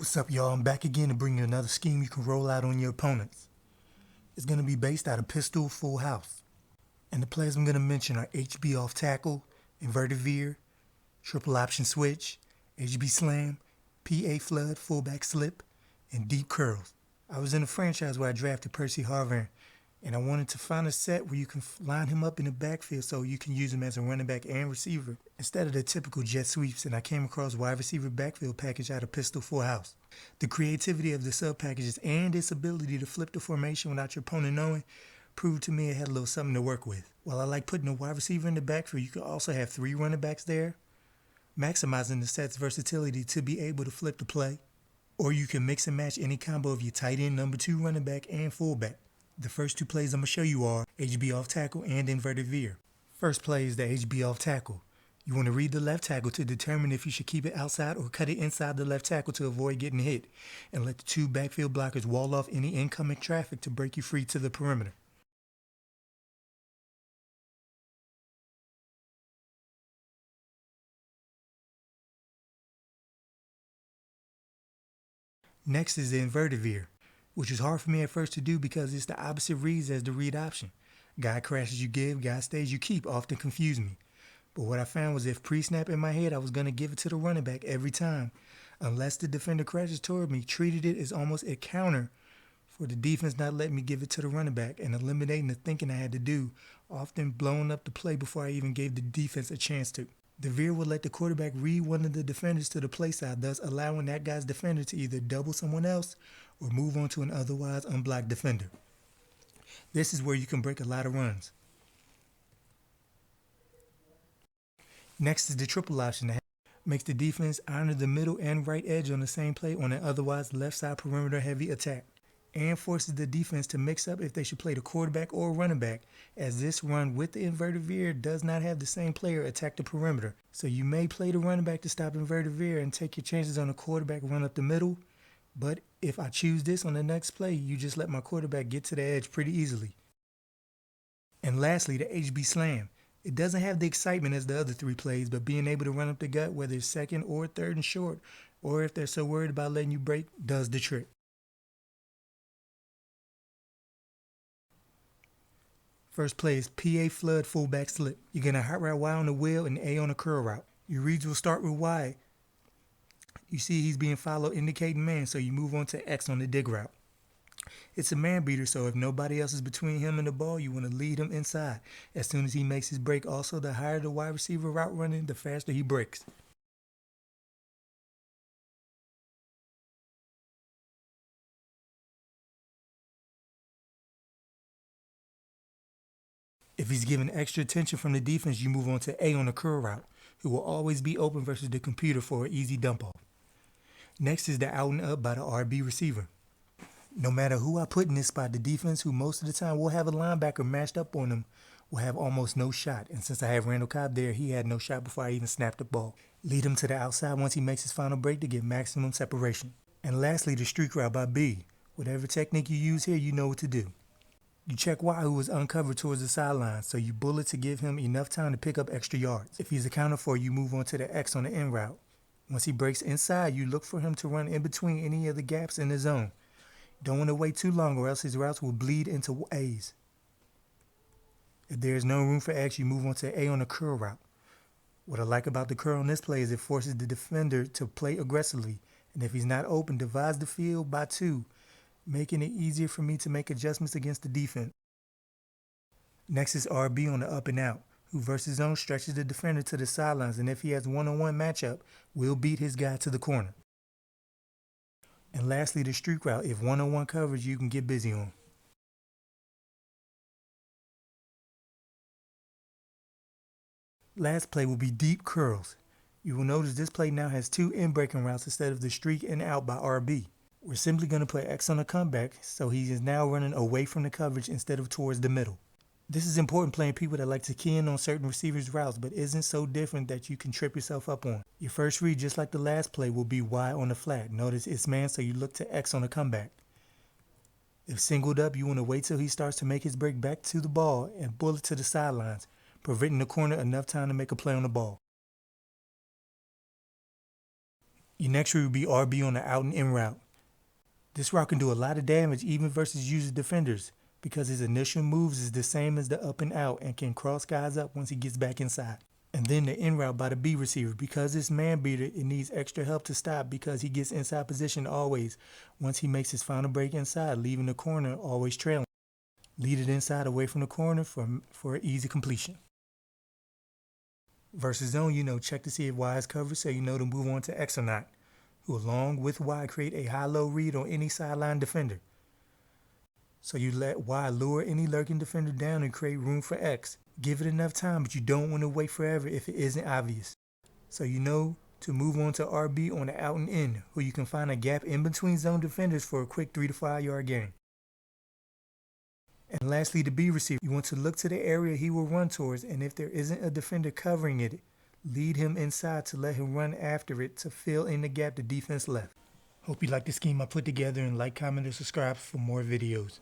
What's up, y'all? I'm back again to bring you another scheme you can roll out on your opponents. It's going to be based out of pistol full house. And the plays I'm going to mention are HB off tackle, inverted veer, triple option switch, HB slam, PA flood, fullback slip, and deep curls. I was in a franchise where I drafted Percy Harvin, and I wanted to find a set where you can line him up in the backfield so you can use him as a running back and receiver instead of the typical jet sweeps, and I came across wide receiver backfield package out of pistol full house. The creativity of the sub packages and its ability to flip the formation without your opponent knowing proved to me it had a little something to work with. While I like putting a wide receiver in the backfield, you can also have 3 running backs there, maximizing the set's versatility to be able to flip the play. Or you can mix and match any combo of your tight end, number 2 running back, and fullback. The first 2 plays I'm going to show you are HB off tackle and inverted veer. First play is the HB off tackle. You want to read the left tackle to determine if you should keep it outside or cut it inside the left tackle to avoid getting hit, and let the 2 backfield blockers wall off any incoming traffic to break you free to the perimeter. Next is the inverted veer, which is hard for me at first to do because it's the opposite reads as the read option. Guy crashes you give, guy stays you keep often confuse me. But what I found was if pre-snap in my head, I was going to give it to the running back every time. Unless the defender crashes toward me, treated it as almost a counter for the defense not letting me give it to the running back and eliminating the thinking I had to do, often blowing up the play before I even gave the defense a chance to. The veer will let the quarterback read one of the defenders to the play side, thus allowing that guy's defender to either double someone else or move on to an otherwise unblocked defender. This is where you can break a lot of runs. Next is the triple option that makes the defense honor the middle and right edge on the same play on an otherwise left side perimeter heavy attack, and forces the defense to mix up if they should play the quarterback or running back, as this run with the inverted veer does not have the same player attack the perimeter. So you may play the running back to stop inverted veer and take your chances on the quarterback run up the middle, but if I choose this on the next play, you just let my quarterback get to the edge pretty easily. And lastly, the HB slam. It doesn't have the excitement as the other 3 plays, but being able to run up the gut, whether it's second or third and short, or if they're so worried about letting you break, does the trick. First play is PA flood fullback slip. You're going to hot route Y on the wheel and A on the curl route. Your reads will start with Y. You see he's being followed, indicating man, so you move on to X on the dig route. It's a man beater, so if nobody else is between him and the ball, you want to lead him inside. As soon as he makes his break, also the higher the wide receiver route running, the faster he breaks. If he's given extra attention from the defense, you move on to A on the curl route, who will always be open versus the computer for an easy dump off. Next is the out and up by the RB receiver. No matter who I put in this spot, the defense, who most of the time will have a linebacker matched up on them, will have almost no shot. And since I have Randall Cobb there, he had no shot before I even snapped the ball. Lead him to the outside once he makes his final break to get maximum separation. And lastly, the streak route by B. Whatever technique you use here, you know what to do. You check Y, who is uncovered towards the sideline, so you bullet to give him enough time to pick up extra yards. If he's accounted for, you move on to the X on the end route. Once he breaks inside, you look for him to run in between any of the gaps in the zone. Don't want to wait too long or else his routes will bleed into A's. If there is no room for X, you move on to A on the curl route. What I like about the curl on this play is it forces the defender to play aggressively, and if he's not open, divides the field by 2, making it easier for me to make adjustments against the defense. Next is RB on the up and out, who versus zone stretches the defender to the sidelines, and if he has one-on-one matchup, will beat his guy to the corner. And lastly, the streak route, if one-on-one coverage you can get busy on. Last play will be deep curls. You will notice this play now has 2 in-breaking routes instead of the streak and out by RB. We're simply going to put X on the comeback, so he is now running away from the coverage instead of towards the middle. This is important playing people that like to key in on certain receivers' routes, but isn't so different that you can trip yourself up on. Your first read, just like the last play, will be Y on the flat. Notice it's man, so you look to X on the comeback. If singled up, you want to wait till he starts to make his break back to the ball and bullet to the sidelines, preventing the corner enough time to make a play on the ball. Your next read will be RB on the out and in route. This route can do a lot of damage even versus user defenders because his initial moves is the same as the up and out and can cross guys up once he gets back inside. And then the in route by the B receiver. Because it's man beater, it needs extra help to stop because he gets inside position always once he makes his final break inside, leaving the corner always trailing. Lead it inside away from the corner for an easy completion. Versus zone, check to see if Y is covered so you know to move on to X or not, who along with Y create a high-low read on any sideline defender. So you let Y lure any lurking defender down and create room for X. Give it enough time, but you don't want to wait forever if it isn't obvious. So you know to move on to RB on the out and in, who you can find a gap in between zone defenders for a quick 3 to 5 yard gain. And lastly, the B receiver. You want to look to the area he will run towards, and if there isn't a defender covering it, lead him inside to let him run after it to fill in the gap the defense left. Hope you like the scheme I put together, and like, comment, and subscribe for more videos.